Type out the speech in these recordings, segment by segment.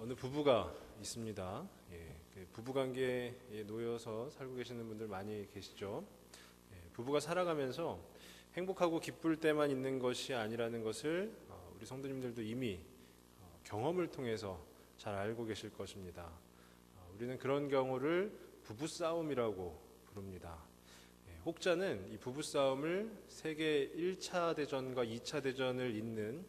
어느 부부가 있습니다. 부부관계에 놓여서 살고 계시는 분들 많이 계시죠. 부부가 살아가면서 행복하고 기쁠 때만 있는 것이 아니라는 것을 우리 성도님들도 이미 경험을 통해서 잘 알고 계실 것입니다. 우리는 그런 경우를 부부싸움이라고 부릅니다. 혹자는 이 부부싸움을 세계 1차 대전과 2차 대전을 잇는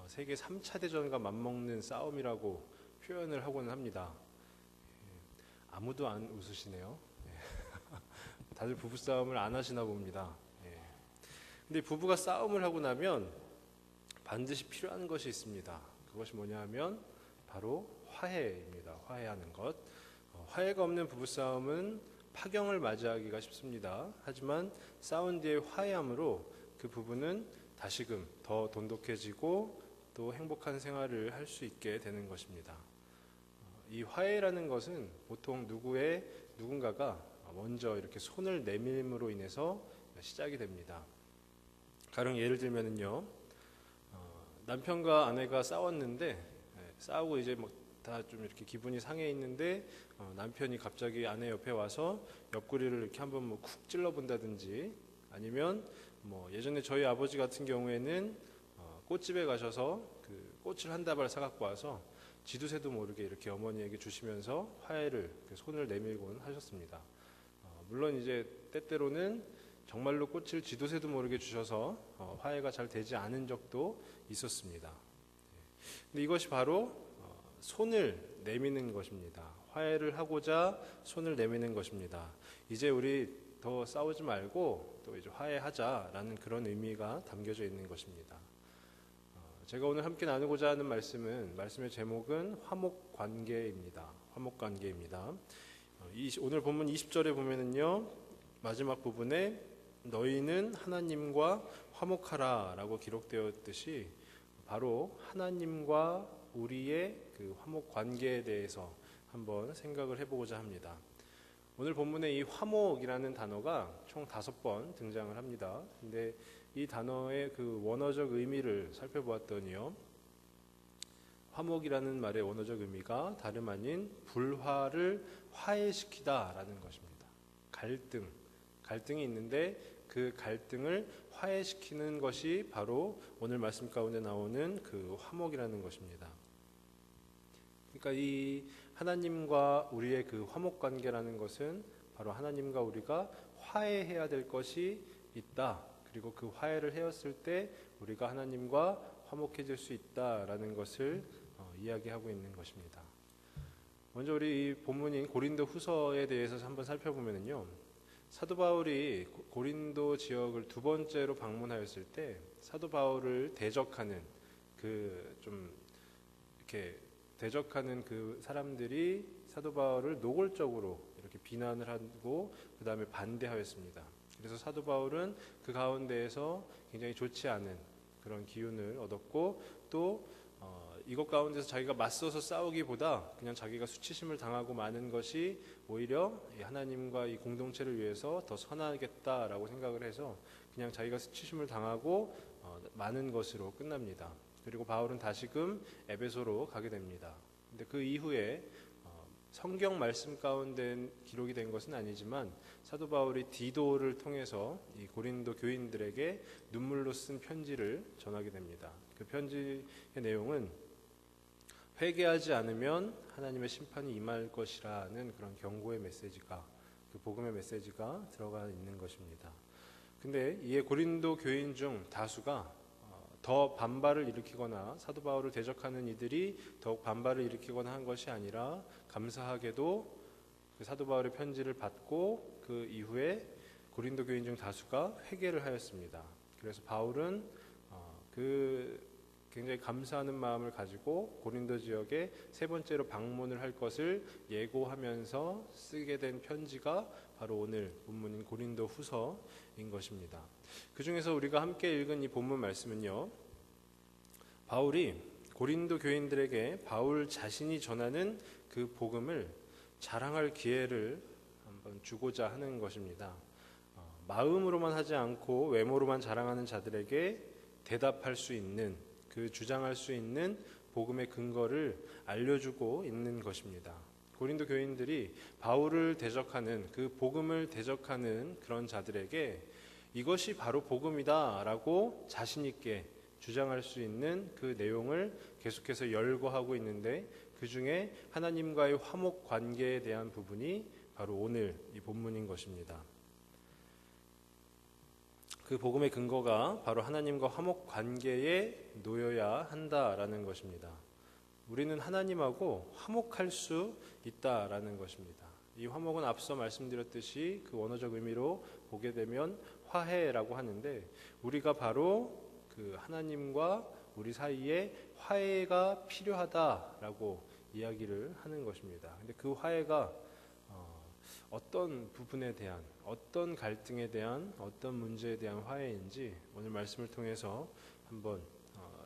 세계 3차 대전과 맞먹는 싸움이라고 표현을 하고는 합니다. 아무도 안 웃으시네요. 다들 부부싸움을 안 하시나 봅니다. 근데 부부가 싸움을 하고 나면 반드시 필요한 것이 있습니다. 그것이 뭐냐 하면 바로 화해입니다. 화해하는 것. 화해가 없는 부부싸움은 파경을 맞이하기가 쉽습니다. 하지만 싸운 뒤에 화해함으로 그 부부는 다시금 더 돈독해지고 또 행복한 생활을 할 수 있게 되는 것입니다. 이 화해라는 것은 보통 누군가가 먼저 이렇게 손을 내밀므로 인해서 시작이 됩니다. 가령 예를 들면은요, 남편과 아내가 싸웠는데 싸우고 이제 다 좀 이렇게 기분이 상해 있는데 남편이 갑자기 아내 옆에 와서 옆구리를 이렇게 한번 쿡 찔러 본다든지, 아니면 예전에 저희 아버지 같은 경우에는 꽃집에 가셔서 그 꽃을 한 다발 사갖고 와서 지두새도 모르게 이렇게 어머니에게 주시면서 화해를 손을 내밀곤 하셨습니다. 물론 이제 때때로는 정말로 꽃을 지두새도 모르게 주셔서 화해가 잘 되지 않은 적도 있었습니다. 근데 이것이 바로 손을 내미는 것입니다. 화해를 하고자 손을 내미는 것입니다. 이제 우리 더 싸우지 말고 또 이제 화해하자라는 그런 의미가 담겨져 있는 것입니다. 제가 오늘 함께 나누고자 하는 말씀의 제목은 화목관계입니다. 화목관계입니다. 오늘 본문 20절에 보면은요, 마지막 부분에 너희는 하나님과 화목하라 라고 기록되었듯이 바로 하나님과 우리의 그 화목관계에 대해서 한번 생각을 해보고자 합니다. 오늘 본문에 이 화목이라는 단어가 총 5번 등장을 합니다. 근데 이 단어의 그 원어적 의미를 살펴보았더니요, 화목이라는 말의 원어적 의미가 다름 아닌 불화를 화해시키다 라는 것입니다. 갈등이 있는데 그 갈등을 화해시키는 것이 바로 오늘 말씀 가운데 나오는 그 화목이라는 것입니다. 그러니까 이 하나님과 우리의 그 화목관계라는 것은 바로 하나님과 우리가 화해해야 될 것이 있다. 그리고 그 화해를 해왔을 때 우리가 하나님과 화목해질 수 있다라는 것을 이야기하고 있는 것입니다. 먼저 우리 이 본문인 고린도 후서에 대해서 한번 살펴보면요, 사도 바울이 고린도 지역을 2번째로 방문하였을 때 사도 바울을 대적하는 그 사람들이 사도 바울을 노골적으로 이렇게 비난을 하고 그 다음에 반대하였습니다. 그래서 사도 바울은 그 가운데에서 굉장히 좋지 않은 그런 기운을 얻었고, 또 이것 가운데서 자기가 맞서서 싸우기보다 그냥 자기가 수치심을 당하고 마는 것이 오히려 하나님과 이 공동체를 위해서 더 선하겠다라고 생각을 해서 그냥 자기가 수치심을 당하고 마는 것으로 끝납니다. 그리고 바울은 다시금 에베소로 가게 됩니다. 근데 그 이후에 성경 말씀 가운데 기록이 된 것은 아니지만 사도 바울이 디도를 통해서 이 고린도 교인들에게 눈물로 쓴 편지를 전하게 됩니다. 그 편지의 내용은 회개하지 않으면 하나님의 심판이 임할 것이라는 그런 경고의 메시지가, 그 복음의 메시지가 들어가 있는 것입니다. 근데 이에 고린도 교인 중 다수가 더 반발을 일으키거나 사도 바울을 대적하는 이들이 더욱 반발을 일으키거나 한 것이 아니라 감사하게도 그 사도 바울의 편지를 받고 그 이후에 고린도 교인 중 다수가 회개를 하였습니다. 그래서 바울은 그 굉장히 감사하는 마음을 가지고 고린도 지역에 3번째로 방문을 할 것을 예고하면서 쓰게 된 편지가 바로 오늘 본문인 고린도 후서인 것입니다. 그 중에서 우리가 함께 읽은 이 본문 말씀은요, 바울이 고린도 교인들에게 바울 자신이 전하는 그 복음을 자랑할 기회를 한번 주고자 하는 것입니다. 마음으로만 하지 않고 외모로만 자랑하는 자들에게 대답할 수 있는, 그 주장할 수 있는 복음의 근거를 알려주고 있는 것입니다. 고린도 교인들이 바울을 대적하는, 그 복음을 대적하는 그런 자들에게 이것이 바로 복음이다라고 자신 있게 주장할 수 있는 그 내용을 계속해서 열거하고 있는데, 그 중에 하나님과의 화목 관계에 대한 부분이 바로 오늘 이 본문인 것입니다. 그 복음의 근거가 바로 하나님과 화목 관계에 놓여야 한다라는 것입니다. 우리는 하나님하고 화목할 수 있다라는 것입니다. 이 화목은 앞서 말씀드렸듯이 그 원어적 의미로 보게 되면 화해라고 하는데, 우리가 바로 그 하나님과 우리 사이에 화해가 필요하다라고 이야기를 하는 것입니다. 근데 그 화해가 어떤 부분에 대한, 어떤 갈등에 대한, 어떤 문제에 대한 화해인지 오늘 말씀을 통해서 한번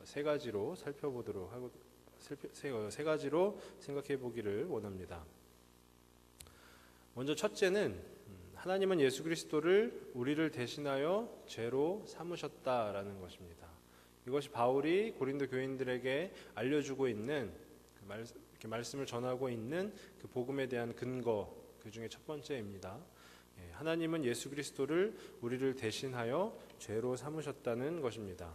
세 가지로 살펴보도록 하고, 세 가지로 생각해 보기를 원합니다. 먼저 첫째는 하나님은 예수 그리스도를 우리를 대신하여 죄로 삼으셨다라는 것입니다. 이것이 바울이 고린도 교인들에게 알려주고 있는, 이렇게 말씀을 전하고 있는 그 복음에 대한 근거, 그 중에 첫 번째입니다. 하나님은 예수 그리스도를 우리를 대신하여 죄로 삼으셨다는 것입니다.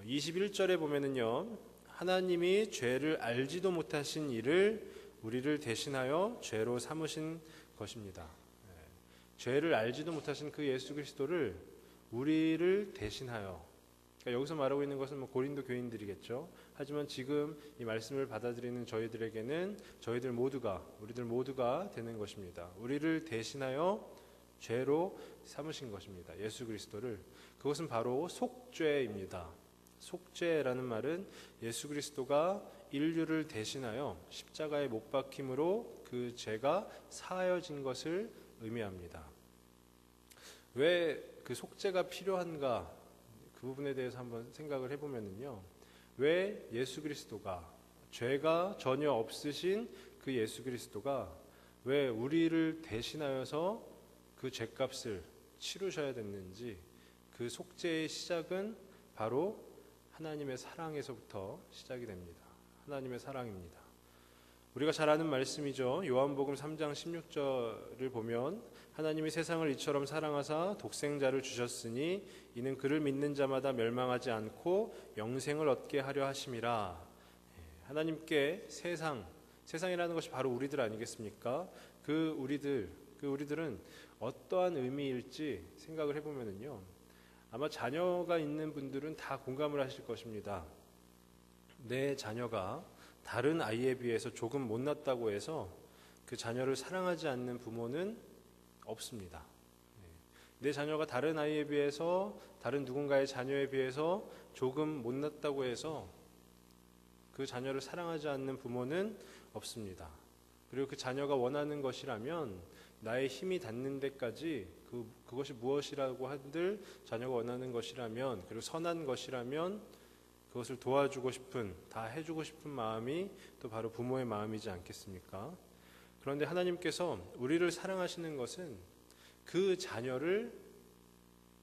21절에 보면은요, 하나님이 죄를 알지도 못하신 이를 우리를 대신하여 죄로 삼으신 것입니다. 죄를 알지도 못하신 그 예수 그리스도를 우리를 대신하여, 그러니까 여기서 말하고 있는 것은 고린도 교인들이겠죠. 하지만 지금 이 말씀을 받아들이는 저희들에게는 우리들 모두가 되는 것입니다. 우리를 대신하여 죄로 삼으신 것입니다. 예수 그리스도를. 그것은 바로 속죄입니다. 속죄라는 말은 예수 그리스도가 인류를 대신하여 십자가에 못 박힘으로 그 죄가 사하여진 것을 의미합니다. 왜 그 속죄가 필요한가, 그 부분에 대해서 한번 생각을 해보면요, 왜 예수 그리스도가, 죄가 전혀 없으신 그 예수 그리스도가 왜 우리를 대신하여서 그 죄값을 치르셔야 됐는지, 그 속죄의 시작은 바로 하나님의 사랑에서부터 시작이 됩니다. 하나님의 사랑입니다. 우리가 잘 아는 말씀이죠. 요한복음 3장 16절을 보면 하나님이 세상을 이처럼 사랑하사 독생자를 주셨으니 이는 그를 믿는 자마다 멸망하지 않고 영생을 얻게 하려 하심이라. 하나님께 세상이라는 것이 바로 우리들 아니겠습니까? 그 우리들은 어떠한 의미일지 생각을 해보면요, 아마 자녀가 있는 분들은 다 공감을 하실 것입니다. 내 자녀가 다른 아이에 비해서 조금 못났다고 해서 그 자녀를 사랑하지 않는 부모는 없습니다. 내 자녀가 다른 아이에 비해서, 다른 누군가의 자녀에 비해서 조금 못났다고 해서 그 자녀를 사랑하지 않는 부모는 없습니다. 그리고 그 자녀가 원하는 것이라면 나의 힘이 닿는 데까지 그것이 무엇이라고 한들 자녀가 원하는 것이라면, 그리고 선한 것이라면 그것을 도와주고 싶은, 다 해주고 싶은 마음이 또 바로 부모의 마음이지 않겠습니까? 그런데 하나님께서 우리를 사랑하시는 것은 그 자녀를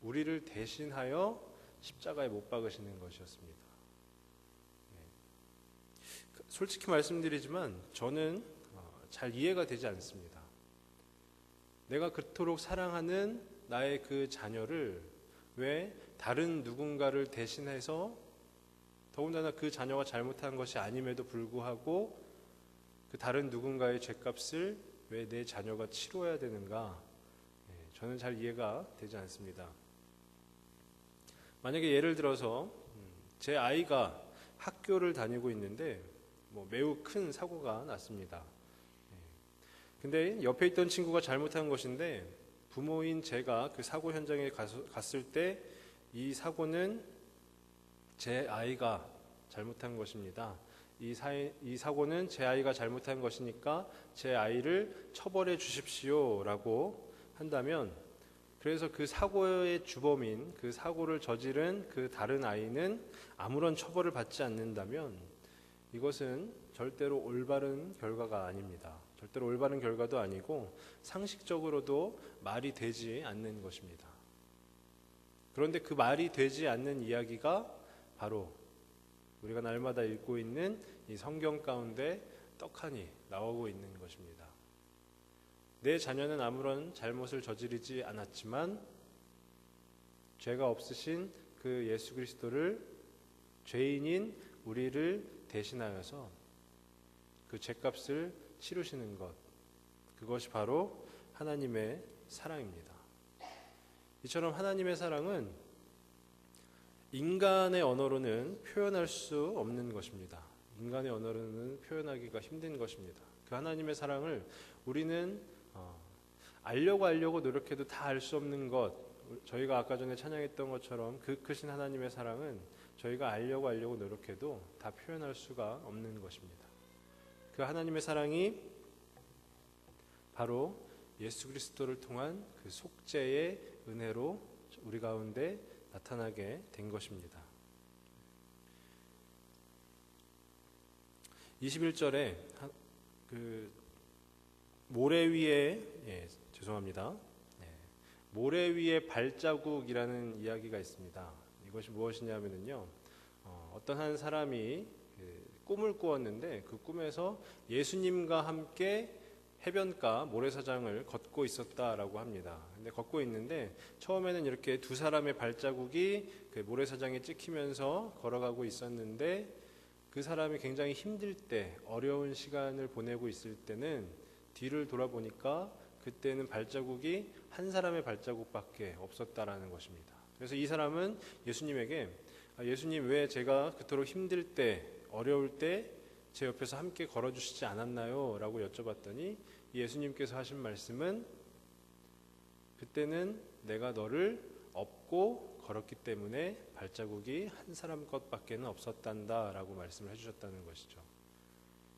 우리를 대신하여 십자가에 못 박으시는 것이었습니다. 솔직히 말씀드리지만 저는 잘 이해가 되지 않습니다. 내가 그토록 사랑하는 나의 그 자녀를 왜 다른 누군가를 대신해서, 더군다나 그 자녀가 잘못한 것이 아님에도 불구하고 그 다른 누군가의 죄값을 왜 내 자녀가 치러야 되는가? 저는 잘 이해가 되지 않습니다. 만약에 예를 들어서 제 아이가 학교를 다니고 있는데 매우 큰 사고가 났습니다. 근데 옆에 있던 친구가 잘못한 것인데 부모인 제가 그 사고 현장에 갔을 때 이 사고는 제 아이가 잘못한 것입니다. 이 사고는 제 아이가 잘못한 것이니까 제 아이를 처벌해 주십시오라고 한다면, 그래서 그 사고의 주범인, 그 사고를 저지른 그 다른 아이는 아무런 처벌을 받지 않는다면 이것은 절대로 올바른 결과가 아닙니다. 절대로 올바른 결과도 아니고 상식적으로도 말이 되지 않는 것입니다. 그런데 그 말이 되지 않는 이야기가 바로 우리가 날마다 읽고 있는 이 성경 가운데 떡하니 나오고 있는 것입니다. 내 자녀는 아무런 잘못을 저지르지 않았지만 죄가 없으신 그 예수 그리스도를 죄인인 우리를 대신하여서 그 죄값을 치르시는 것, 그것이 바로 하나님의 사랑입니다. 이처럼 하나님의 사랑은 인간의 언어로는 표현할 수 없는 것입니다. 인간의 언어로는 표현하기가 힘든 것입니다. 그 하나님의 사랑을 우리는 알려고 노력해도 다 알 수 없는 것, 저희가 아까 전에 찬양했던 것처럼 그 크신 하나님의 사랑은 저희가 알려고 노력해도 다 표현할 수가 없는 것입니다. 그 하나님의 사랑이 바로 예수 그리스도를 통한 그 속죄의 은혜로 우리 가운데 나타나게 된 것입니다. 21절에 그 모래 위에 모래 위에 발자국이라는 이야기가 있습니다. 이것이 무엇이냐면요, 어떤 한 사람이 꿈을 꾸었는데 그 꿈에서 예수님과 함께 해변가 모래사장을 걷고 있었다라고 합니다. 근데 걷고 있는데 처음에는 이렇게 두 사람의 발자국이 그 모래사장에 찍히면서 걸어가고 있었는데 그 사람이 굉장히 힘들 때, 어려운 시간을 보내고 있을 때는 뒤를 돌아보니까 그때는 발자국이 한 사람의 발자국밖에 없었다라는 것입니다. 그래서 이 사람은 예수님에게 예수님, 왜 제가 그토록 힘들 때, 어려울 때 제 옆에서 함께 걸어주시지 않았나요? 라고 여쭤봤더니 예수님께서 하신 말씀은, 그때는 내가 너를 업고 걸었기 때문에 발자국이 한 사람 것밖에는 없었단다 라고 말씀을 해주셨다는 것이죠.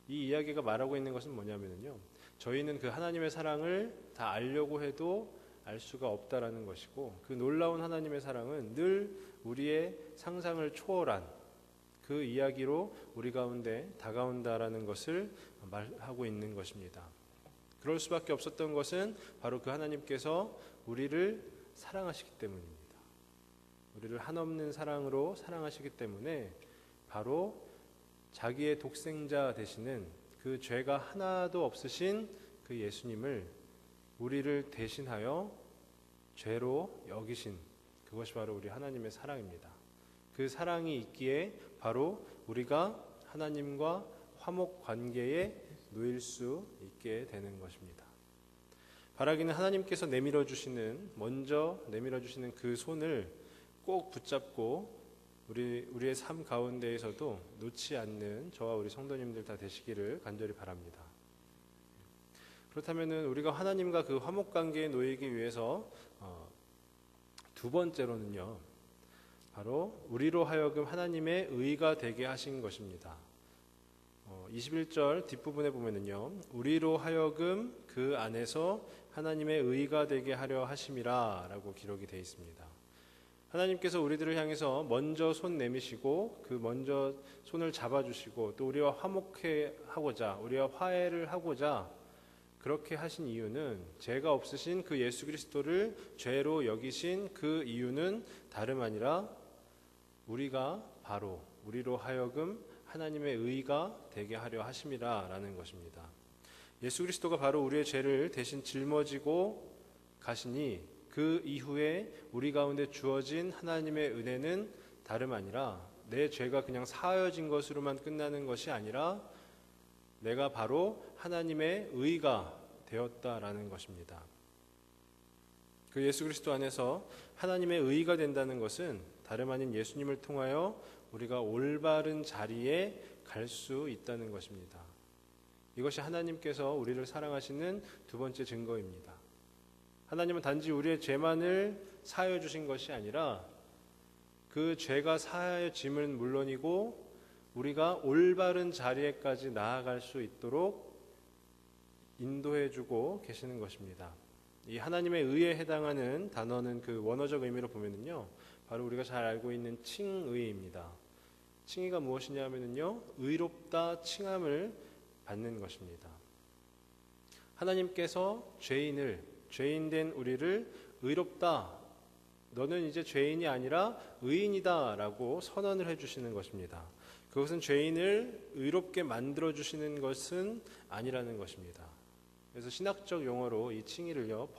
이 이야기가 말하고 있는 것은 뭐냐면요, 저희는 그 하나님의 사랑을 다 알려고 해도 알 수가 없다라는 것이고, 그 놀라운 하나님의 사랑은 늘 우리의 상상을 초월한 그 이야기로 우리 가운데 다가온다라는 것을 말하고 있는 것입니다. 그럴 수밖에 없었던 것은 바로 그 하나님께서 우리를 사랑하시기 때문입니다. 우리를 한없는 사랑으로 사랑하시기 때문에 바로 자기의 독생자 되시는 그 죄가 하나도 없으신 그 예수님을 우리를 대신하여 죄로 여기신, 그것이 바로 우리 하나님의 사랑입니다. 그 사랑이 있기에 바로 우리가 하나님과 화목 관계에 놓일 수 있게 되는 것입니다. 바라기는 하나님께서 먼저 내밀어 주시는 그 손을 꼭 붙잡고 우리의 삶 가운데에서도 놓지 않는 저와 우리 성도님들 다 되시기를 간절히 바랍니다. 그렇다면 우리가 하나님과 그 화목 관계에 놓이기 위해서 두 번째로는요, 바로 우리로 하여금 하나님의 의가 되게 하신 것입니다. 21절 뒷부분에 보면은요, 우리로 하여금 그 안에서 하나님의 의가 되게 하려 하심이라 라고 기록이 되어 있습니다. 하나님께서 우리들을 향해서 먼저 손 내미시고 그 먼저 손을 잡아주시고 또 우리와 화목하고자, 우리와 화해를 하고자 그렇게 하신 이유는, 죄가 없으신 그 예수 그리스도를 죄로 여기신 그 이유는 다름 아니라 우리가 바로 우리로 하여금 하나님의 의가 되게 하려 하심이라 라는 것입니다. 예수 그리스도가 바로 우리의 죄를 대신 짊어지고 가시니 그 이후에 우리 가운데 주어진 하나님의 은혜는 다름 아니라 내 죄가 그냥 사하여진 것으로만 끝나는 것이 아니라 내가 바로 하나님의 의가 되었다라는 것입니다. 그 예수 그리스도 안에서 하나님의 의가 된다는 것은 다름 아닌 예수님을 통하여 우리가 올바른 자리에 갈 수 있다는 것입니다. 이것이 하나님께서 우리를 사랑하시는 두 번째 증거입니다. 하나님은 단지 우리의 죄만을 사하여 주신 것이 아니라 그 죄가 사하여짐은 물론이고 우리가 올바른 자리에까지 나아갈 수 있도록 인도해 주고 계시는 것입니다. 이 하나님의 의에 해당하는 단어는 그 원어적 의미로 보면은요, 바로 우리가 잘 알고 있는 칭의입니다. 칭의가 무엇이냐면요, 의롭다 칭함을 받는 것입니다. 하나님께서 죄인된 우리를 의롭다, 너는 이제 죄인이 아니라 의인이다 라고 선언을 해주시는 것입니다. 그것은 죄인을 의롭게 만들어 주시는 것은 아니라는 것입니다. 그래서 신학적 용어로 이 칭의를요,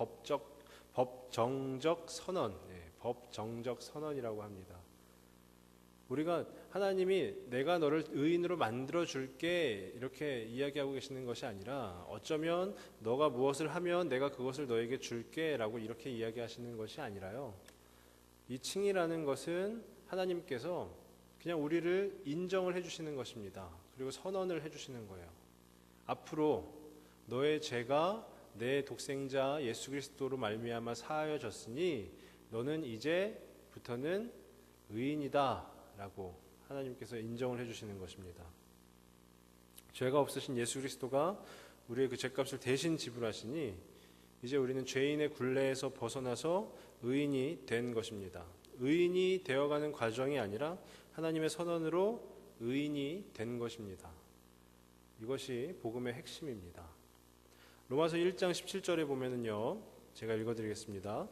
법정적 선언, 법정적 선언이라고 합니다. 우리가 하나님이 내가 너를 의인으로 만들어 줄게 이렇게 이야기하고 계시는 것이 아니라 어쩌면 너가 무엇을 하면 내가 그것을 너에게 줄게 라고 이렇게 이야기하시는 것이 아니라요, 이 칭의라는 것은 하나님께서 그냥 우리를 인정을 해주시는 것입니다. 그리고 선언을 해주시는 거예요. 앞으로 너의 죄가 내 독생자 예수 그리스도로 말미암아 사하여졌으니 너는 이제부터는 의인이다 라고 하나님께서 인정을 해주시는 것입니다. 죄가 없으신 예수 그리스도가 우리의 그 죄값을 대신 지불하시니 이제 우리는 죄인의 굴레에서 벗어나서 의인이 된 것입니다. 의인이 되어가는 과정이 아니라 하나님의 선언으로 의인이 된 것입니다. 이것이 복음의 핵심입니다. 로마서 1장 17절에 보면은요, 제가 읽어드리겠습니다.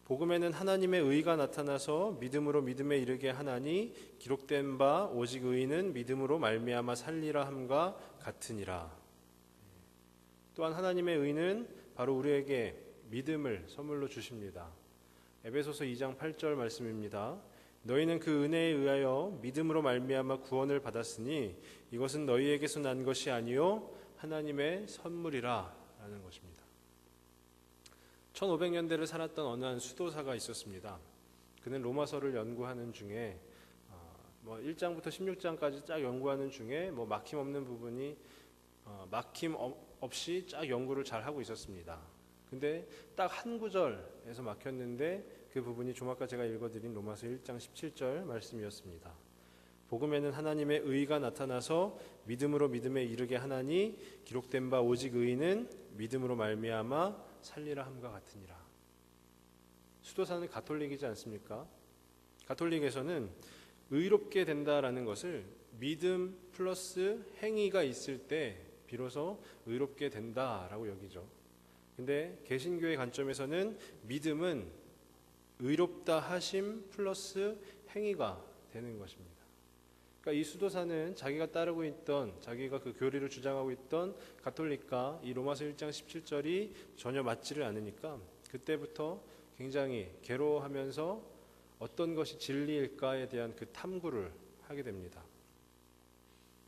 복음에는 하나님의 의가 나타나서 믿음으로 믿음에 이르게 하나니 기록된 바 오직 의인은 믿음으로 말미암아 살리라 함과 같으니라. 또한 하나님의 의는 바로 우리에게 믿음을 선물로 주십니다. 에베소서 2장 8절 말씀입니다. 너희는 그 은혜에 의하여 믿음으로 말미암아 구원을 받았으니 이것은 너희에게서 난 것이 아니요 하나님의 선물이라 라는 것입니다. 1500년대를 살았던 어느 한 수도사가 있었습니다. 그는 로마서를 연구하는 중에 1장부터 16장까지 쫙 연구하는 중에 막힘없는 부분이 막힘 없이 쫙 연구를 잘 하고 있었습니다. 근데 딱 한 구절에서 막혔는데 그 부분이 좀 아까 제가 읽어드린 로마서 1장 17절 말씀이었습니다. 복음에는 하나님의 의가 나타나서 믿음으로 믿음에 이르게 하나니 기록된 바 오직 의인은 믿음으로 말미암아 살리라 함과 같으니라. 수도사는 가톨릭이지 않습니까? 가톨릭에서는 의롭게 된다라는 것을 믿음 플러스 행위가 있을 때 비로소 의롭게 된다라고 여기죠. 근데 개신교의 관점에서는 믿음은 의롭다 하심 플러스 행위가 되는 것입니다. 그러니까 이 수도사는 자기가 따르고 있던, 자기가 그 교리를 주장하고 있던 가톨릭과 이 로마서 1장 17절이 전혀 맞지를 않으니까 그때부터 굉장히 괴로워하면서 어떤 것이 진리일까에 대한 그 탐구를 하게 됩니다.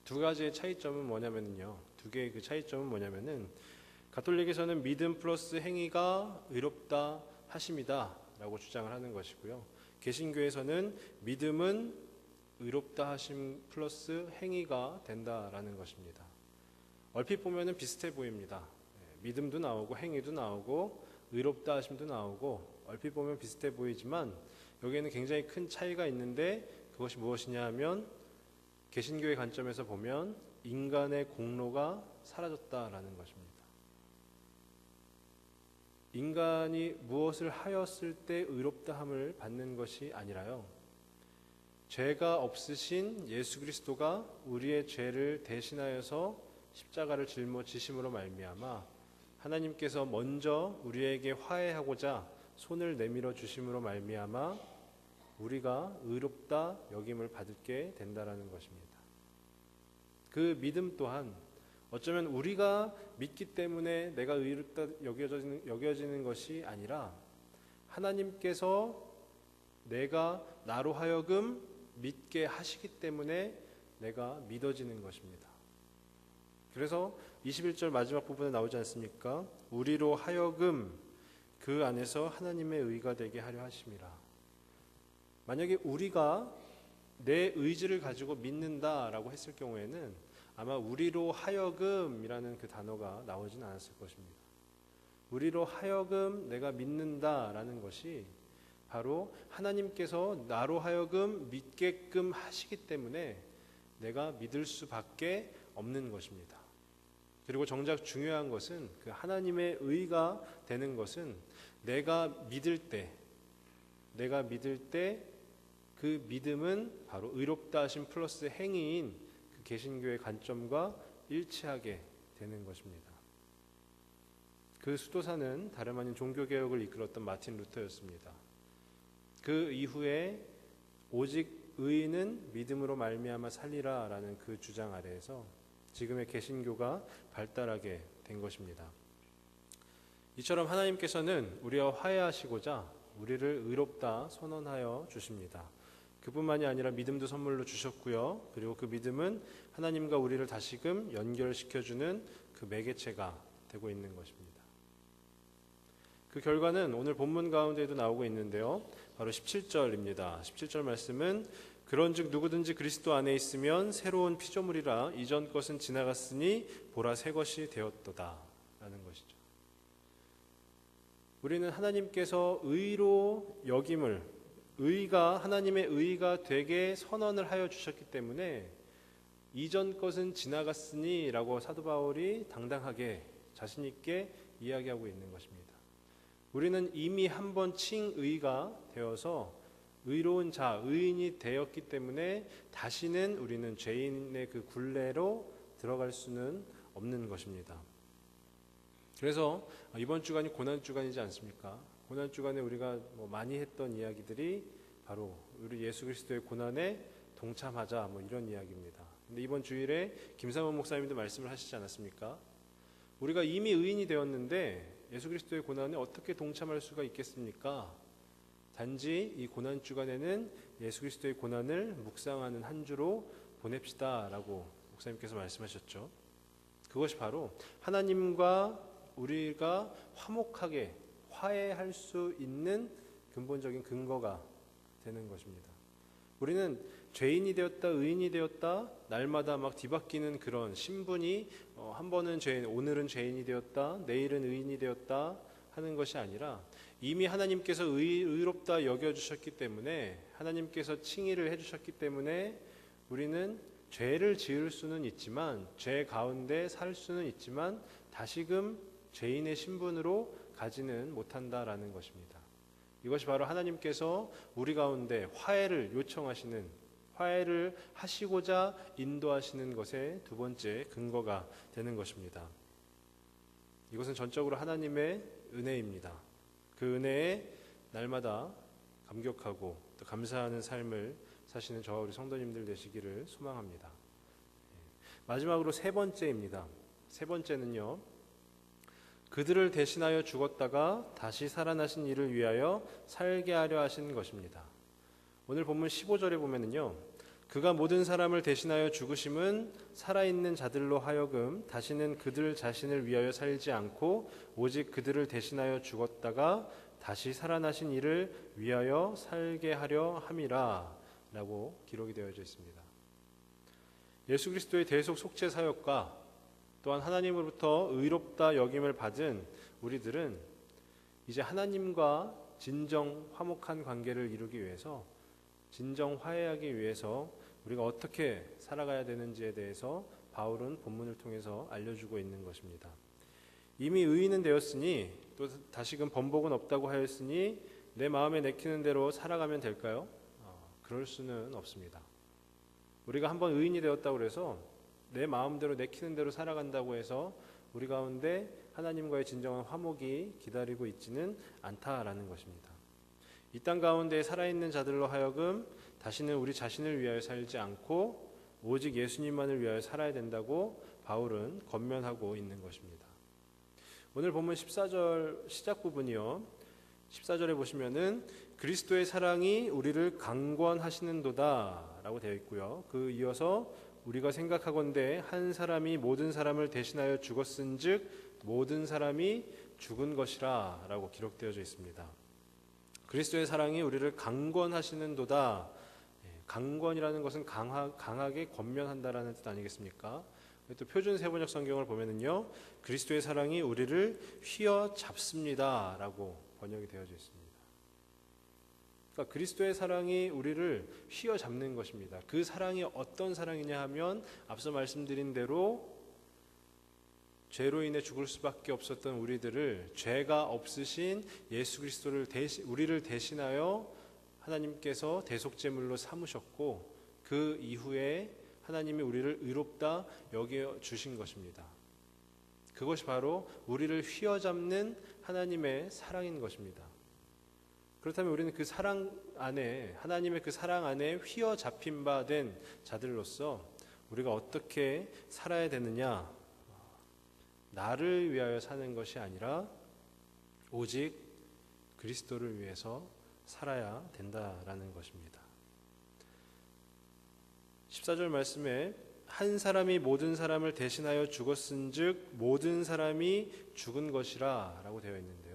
두 가지의 차이점은 뭐냐면요. 두 개의 그 차이점은 뭐냐면은 가톨릭에서는 믿음 플러스 행위가 의롭다 하심이다 라고 주장을 하는 것이고요. 개신교에서는 믿음은 의롭다 하심 플러스 행위가 된다라는 것입니다. 얼핏 보면은 비슷해 보입니다. 믿음도 나오고 행위도 나오고 의롭다 하심도 나오고 얼핏 보면 비슷해 보이지만 여기에는 굉장히 큰 차이가 있는데 그것이 무엇이냐 하면 개신교의 관점에서 보면 인간의 공로가 사라졌다라는 것입니다. 인간이 무엇을 하였을 때 의롭다함을 받는 것이 아니라요, 죄가 없으신 예수 그리스도가 우리의 죄를 대신하여서 십자가를 짊어지심으로 말미암아 하나님께서 먼저 우리에게 화해하고자 손을 내밀어 주심으로 말미암아 우리가 의롭다 여김을 받게 된다라는 것입니다. 그 믿음 또한 어쩌면 우리가 믿기 때문에 내가 의롭다 여겨지는 것이 아니라 하나님께서 내가 나로 하여금 믿게 하시기 때문에 내가 믿어지는 것입니다. 그래서 21절 마지막 부분에 나오지 않습니까? 우리로 하여금 그 안에서 하나님의 의가 되게 하려 하심이라. 만약에 우리가 내 의지를 가지고 믿는다라고 했을 경우에는 아마 우리로 하여금이라는 그 단어가 나오진 않았을 것입니다. 우리로 하여금 내가 믿는다라는 것이 바로 하나님께서 나로 하여금 믿게끔 하시기 때문에 내가 믿을 수밖에 없는 것입니다. 그리고 정작 중요한 것은 그 하나님의 의가 되는 것은 내가 믿을 때 그 믿음은 바로 의롭다 하심 플러스 행위인 그 개신교의 관점과 일치하게 되는 것입니다. 그 수도사는 다름 아닌 종교개혁을 이끌었던 마틴 루터였습니다. 그 이후에 오직 의인은 믿음으로 말미암아 살리라라는 그 주장 아래에서 지금의 개신교가 발달하게 된 것입니다. 이처럼 하나님께서는 우리와 화해하시고자 우리를 의롭다 선언하여 주십니다. 그뿐만이 아니라 믿음도 선물로 주셨고요. 그리고 그 믿음은 하나님과 우리를 다시금 연결시켜주는 그 매개체가 되고 있는 것입니다. 그 결과는 오늘 본문 가운데에도 나오고 있는데요. 바로 17절입니다. 17절 말씀은 그런즉 누구든지 그리스도 안에 있으면 새로운 피조물이라 이전 것은 지나갔으니 보라 새 것이 되었도다 라는 것이죠. 우리는 하나님께서 의로 여김을 의가 하나님의 의가 되게 선언을 하여 주셨기 때문에 이전 것은 지나갔으니 라고 사도 바울이 당당하게 자신 있게 이야기하고 있는 것입니다. 우리는 이미 한 번 칭의가 되어서 의로운 자, 의인이 되었기 때문에 다시는 우리는 죄인의 그 굴레로 들어갈 수는 없는 것입니다. 그래서 이번 주간이 고난주간이지 않습니까? 고난주간에 우리가 많이 했던 이야기들이 바로 우리 예수 그리스도의 고난에 동참하자 이런 이야기입니다. 근데 이번 주일에 김상원 목사님도 말씀을 하시지 않았습니까? 우리가 이미 의인이 되었는데 예수 그리스도의 고난에 어떻게 동참할 수가 있겠습니까? 단지 이 고난주간에는 예수 그리스도의 고난을 묵상하는 한 주로 보냅시다라고 목사님께서 말씀하셨죠. 그것이 바로 하나님과 우리가 화목하게 화해할 수 있는 근본적인 근거가 되는 것입니다. 우리는 죄인이 되었다, 의인이 되었다, 날마다 막 뒤바뀌는 그런 신분이 한 번은 죄인, 오늘은 죄인이 되었다, 내일은 의인이 되었다 하는 것이 아니라 이미 하나님께서 의롭다 여겨주셨기 때문에 하나님께서 칭의를 해주셨기 때문에 우리는 죄를 지을 수는 있지만 죄 가운데 살 수는 있지만 다시금 죄인의 신분으로 가지는 못한다라는 것입니다. 이것이 바로 하나님께서 우리 가운데 화해를 요청하시는 화해를 하시고자 인도하시는 것의 두 번째 근거가 되는 것입니다. 이것은 전적으로 하나님의 은혜입니다. 그 은혜에 날마다 감격하고 또 감사하는 삶을 사시는 저와 우리 성도님들 되시기를 소망합니다. 마지막으로 세 번째입니다. 세 번째는요. 그들을 대신하여 죽었다가 다시 살아나신 이를 위하여 살게 하려 하신 것입니다. 오늘 본문 15절에 보면은요. 그가 모든 사람을 대신하여 죽으심은 살아있는 자들로 하여금 다시는 그들 자신을 위하여 살지 않고 오직 그들을 대신하여 죽었다가 다시 살아나신 이를 위하여 살게 하려 함이라 라고 기록이 되어져 있습니다. 예수 그리스도의 대속 속죄 사역과 또한 하나님으로부터 의롭다 여김을 받은 우리들은 이제 하나님과 진정 화목한 관계를 이루기 위해서 진정 화해하기 위해서 우리가 어떻게 살아가야 되는지에 대해서 바울은 본문을 통해서 알려주고 있는 것입니다. 이미 의인은 되었으니 또 다시금 번복은 없다고 하였으니 내 마음에 내키는 대로 살아가면 될까요? 그럴 수는 없습니다. 우리가 한번 의인이 되었다고 해서 내 마음대로 내키는 대로 살아간다고 해서 우리 가운데 하나님과의 진정한 화목이 기다리고 있지는 않다라는 것입니다. 이 땅 가운데 살아있는 자들로 하여금 다시는 우리 자신을 위하여 살지 않고 오직 예수님만을 위하여 살아야 된다고 바울은 권면하고 있는 것입니다. 오늘 본문 14절 시작 부분이요. 14절에 보시면은 그리스도의 사랑이 우리를 강권하시는도다 라고 되어 있고요. 그 이어서 우리가 생각하건대 한 사람이 모든 사람을 대신하여 죽었은즉 모든 사람이 죽은 것이라 라고 기록되어져 있습니다. 그리스도의 사랑이 우리를 강권하시는도다. 강권이라는 것은 강하게 권면한다라는 뜻 아니겠습니까? 또 표준 세번역 성경을 보면은요, 그리스도의 사랑이 우리를 휘어잡습니다 라고 번역이 되어져 있습니다. 그러니까 그리스도의 사랑이 우리를 휘어잡는 것입니다. 그 사랑이 어떤 사랑이냐 하면 앞서 말씀드린 대로 죄로 인해 죽을 수밖에 없었던 우리들을 죄가 없으신 예수 그리스도를 우리를 대신하여 하나님께서 대속제물로 삼으셨고 그 이후에 하나님이 우리를 의롭다 여겨 주신 것입니다. 그것이 바로 우리를 휘어잡는 하나님의 사랑인 것입니다. 그렇다면 우리는 그 사랑 안에, 하나님의 그 사랑 안에 휘어잡힌 바 된 자들로서 우리가 어떻게 살아야 되느냐? 나를 위하여 사는 것이 아니라 오직 그리스도를 위해서 살아야 된다라는 것입니다. 14절 말씀에 한 사람이 모든 사람을 대신하여 죽었은즉 모든 사람이 죽은 것이라 라고 되어 있는데요.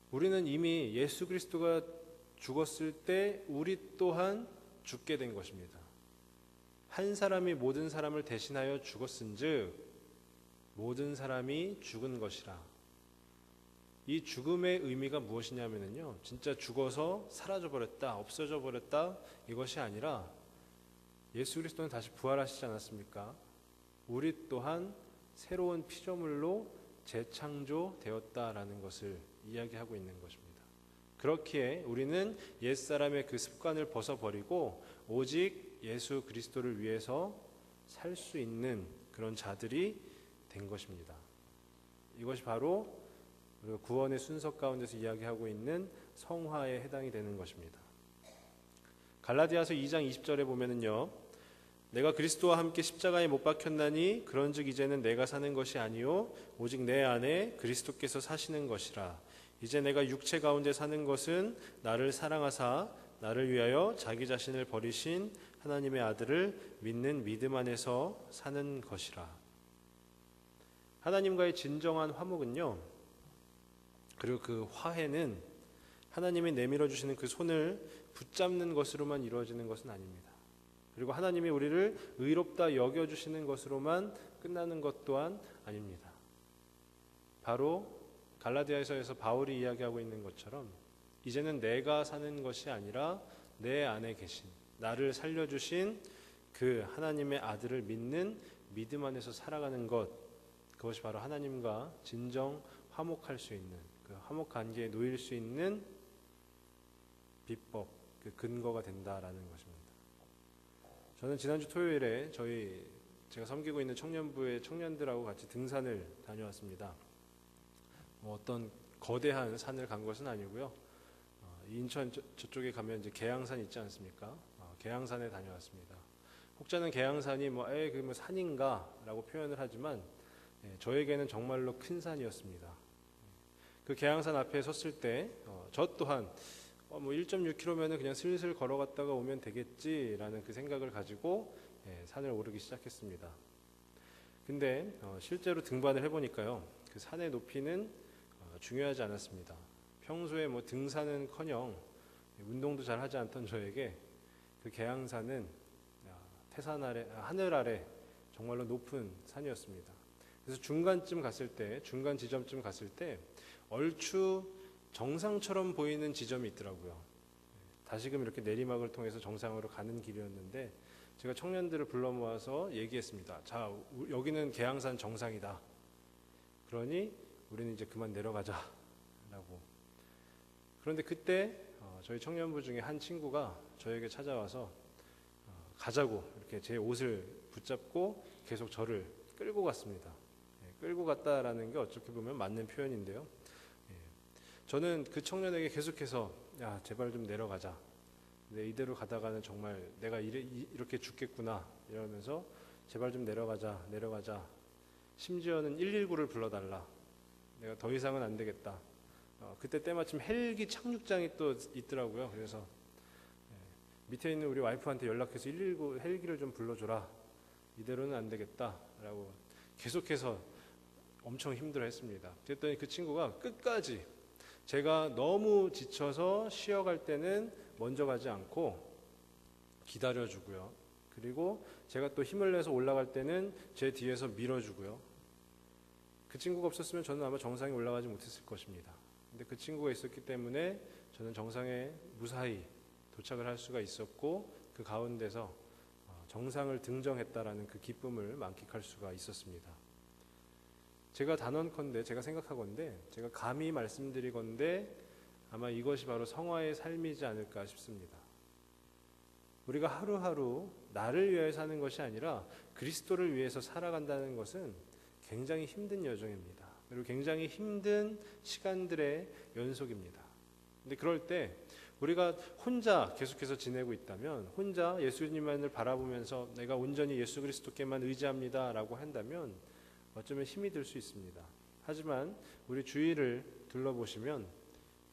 우리는 이미 예수 그리스도가 죽었을 때 우리 또한 죽게 된 것입니다. 한 사람이 모든 사람을 대신하여 죽었은즉 모든 사람이 죽은 것이라. 이 죽음의 의미가 무엇이냐면요, 진짜 죽어서 사라져 버렸다, 없어져 버렸다, 이것이 아니라 예수 그리스도는 다시 부활하시지 않았습니까? 우리 또한 새로운 피조물로 재창조되었다라는 것을 이야기하고 있는 것입니다. 그렇기에 우리는 옛사람의 그 습관을 벗어버리고 오직 예수 그리스도를 위해서 살 수 있는 그런 자들이 된 것입니다. 이것이 바로 우리가 구원의 순서 가운데서 이야기하고 있는 성화에 해당이 되는 것입니다. 갈라디아서 2장 20절에 보면은요, 내가 그리스도와 함께 십자가에 못 박혔나니 그런즉 이제는 내가 사는 것이 아니요 오직 내 안에 그리스도께서 사시는 것이라. 이제 내가 육체 가운데 사는 것은 나를 사랑하사 나를 위하여 자기 자신을 버리신 하나님의 아들을 믿는 믿음 안에서 사는 것이라. 하나님과의 진정한 화목은요, 그리고 그 화해는 하나님이 내밀어 주시는 그 손을 붙잡는 것으로만 이루어지는 것은 아닙니다. 그리고 하나님이 우리를 의롭다 여겨주시는 것으로만 끝나는 것 또한 아닙니다. 바로 갈라디아서에서 바울이 이야기하고 있는 것처럼 이제는 내가 사는 것이 아니라 내 안에 계신, 나를 살려주신 그 하나님의 아들을 믿는 믿음 안에서 살아가는 것, 그것이 바로 하나님과 진정 화목할 수 있는, 그 화목 관계에 놓일 수 있는 비법, 그 근거가 된다라는 것입니다. 저는 지난주 토요일에 제가 섬기고 있는 청년부의 청년들하고 같이 등산을 다녀왔습니다. 어떤 거대한 산을 간 것은 아니고요. 인천 저쪽에 가면 이제 계양산 있지 않습니까? 계양산에 다녀왔습니다. 혹자는 계양산이 그 산인가라고 표현을 하지만 저에게는 정말로 큰 산이었습니다. 그 계양산 앞에 섰을 때 저 또한 1.6km면은 그냥 슬슬 걸어갔다가 오면 되겠지라는 그 생각을 가지고 산을 오르기 시작했습니다. 근데 실제로 등반을 해보니까요, 그 산의 높이는 중요하지 않았습니다. 평소에 등산은커녕 운동도 잘 하지 않던 저에게 그 계양산은 하늘 아래 정말로 높은 산이었습니다. 그래서 중간 지점쯤 갔을 때 얼추 정상처럼 보이는 지점이 있더라고요. 다시금 이렇게 내리막을 통해서 정상으로 가는 길이었는데 제가 청년들을 불러 모아서 얘기했습니다. 자, 여기는 계양산 정상이다. 그러니 우리는 이제 그만 내려가자라고. 그런데 그때 저희 청년부 중에 한 친구가 저에게 찾아와서 가자고 이렇게 제 옷을 붙잡고 계속 저를 끌고 갔습니다. 끌고 갔다라는 게 어떻게 보면 맞는 표현인데요. 저는 그 청년에게 계속해서 야, 제발 좀 내려가자. 근데 이대로 가다가는 정말 내가 이렇게 죽겠구나 이러면서 제발 좀 내려가자. 심지어는 119를 불러달라. 내가 더 이상은 안 되겠다. 그때 때마침 헬기 착륙장이 또 있더라고요. 그래서 밑에 있는 우리 와이프한테 연락해서 119 헬기를 좀 불러줘라. 이대로는 안 되겠다라고 계속해서 엄청 힘들어했습니다. 그랬더니 그 친구가 끝까지 제가 너무 지쳐서 쉬어갈 때는 먼저 가지 않고 기다려주고요. 그리고 제가 또 힘을 내서 올라갈 때는 제 뒤에서 밀어주고요. 그 친구가 없었으면 저는 아마 정상에 올라가지 못했을 것입니다. 근데 그 친구가 있었기 때문에 저는 정상에 무사히 도착을 할 수가 있었고 그 가운데서 정상을 등정했다라는 그 기쁨을 만끽할 수가 있었습니다. 제가 단언컨대, 제가 생각하건대, 제가 감히 말씀드리건대 아마 이것이 바로 성화의 삶이지 않을까 싶습니다. 우리가 하루하루 나를 위해 사는 것이 아니라 그리스도를 위해서 살아간다는 것은 굉장히 힘든 여정입니다. 그리고 굉장히 힘든 시간들의 연속입니다. 근데 그럴 때 우리가 혼자 계속해서 지내고 있다면, 혼자 예수님만을 바라보면서 내가 온전히 예수 그리스도께만 의지합니다 라고 한다면 어쩌면 힘이 들 수 있습니다. 하지만 우리 주위를 둘러보시면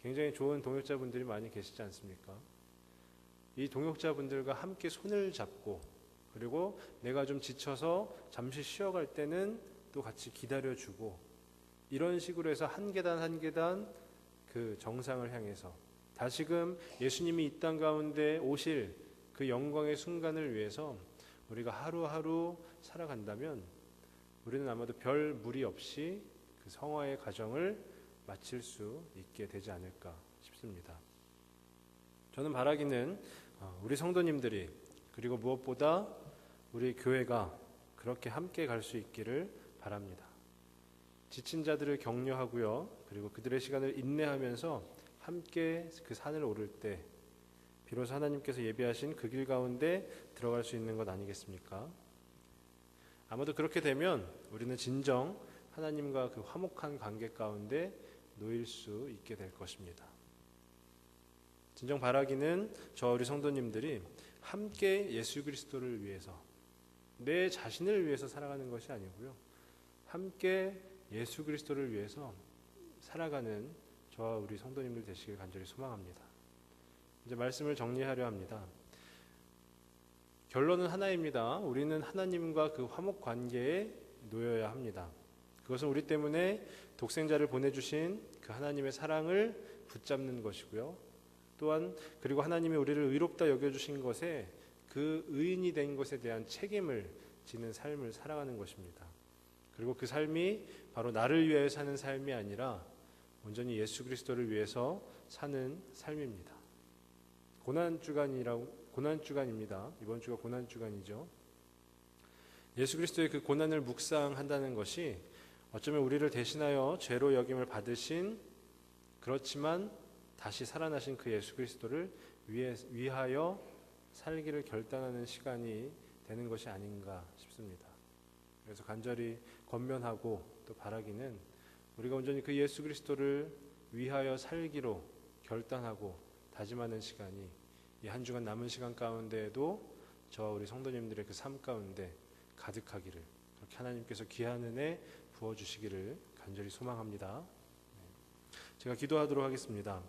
굉장히 좋은 동역자분들이 많이 계시지 않습니까? 이 동역자분들과 함께 손을 잡고, 그리고 내가 좀 지쳐서 잠시 쉬어갈 때는 또 같이 기다려주고, 이런 식으로 해서 한 계단 한 계단 그 정상을 향해서 다시금 예수님이 이 땅 가운데 오실 그 영광의 순간을 위해서 우리가 하루하루 살아간다면 우리는 아마도 별 무리 없이 그 성화의 과정을 마칠 수 있게 되지 않을까 싶습니다. 저는 바라기는 우리 성도님들이, 그리고 무엇보다 우리 교회가 그렇게 함께 갈 수 있기를 바랍니다. 지친 자들을 격려하고요, 그리고 그들의 시간을 인내하면서 함께 그 산을 오를 때 비로소 하나님께서 예비하신 그 길 가운데 들어갈 수 있는 것 아니겠습니까? 아마도 그렇게 되면 우리는 진정 하나님과 그 화목한 관계 가운데 놓일 수 있게 될 것입니다. 진정 바라기는 저 우리 성도님들이 함께 예수 그리스도를 위해서, 내 자신을 위해서 살아가는 것이 아니고요, 함께 예수 그리스도를 위해서 살아가는 저와 우리 성도님들 되시길 간절히 소망합니다. 이제 말씀을 정리하려 합니다. 결론은 하나입니다. 우리는 하나님과 그 화목 관계에 놓여야 합니다. 그것은 우리 때문에 독생자를 보내주신 그 하나님의 사랑을 붙잡는 것이고요, 또한 그리고 하나님이 우리를 의롭다 여겨주신 것에 그 의인이 된 것에 대한 책임을 지는 삶을 살아가는 것입니다. 그리고 그 삶이 바로 나를 위해 사는 삶이 아니라 온전히 예수 그리스도를 위해서 사는 삶입니다. 고난주간입니다. 이번 주가 고난주간이죠. 예수 그리스도의 그 고난을 묵상한다는 것이 어쩌면 우리를 대신하여 죄로 여김을 받으신, 그렇지만 다시 살아나신 그 예수 그리스도를 위하여 살기를 결단하는 시간이 되는 것이 아닌가 싶습니다. 그래서 간절히 권면하고 또 바라기는 우리가 온전히 그 예수 그리스도를 위하여 살기로 결단하고 다짐하는 시간이 이 한 주간 남은 시간 가운데에도 저와 우리 성도님들의 그 삶 가운데 가득하기를, 그렇게 하나님께서 귀한 은혜 부어주시기를 간절히 소망합니다. 제가 기도하도록 하겠습니다.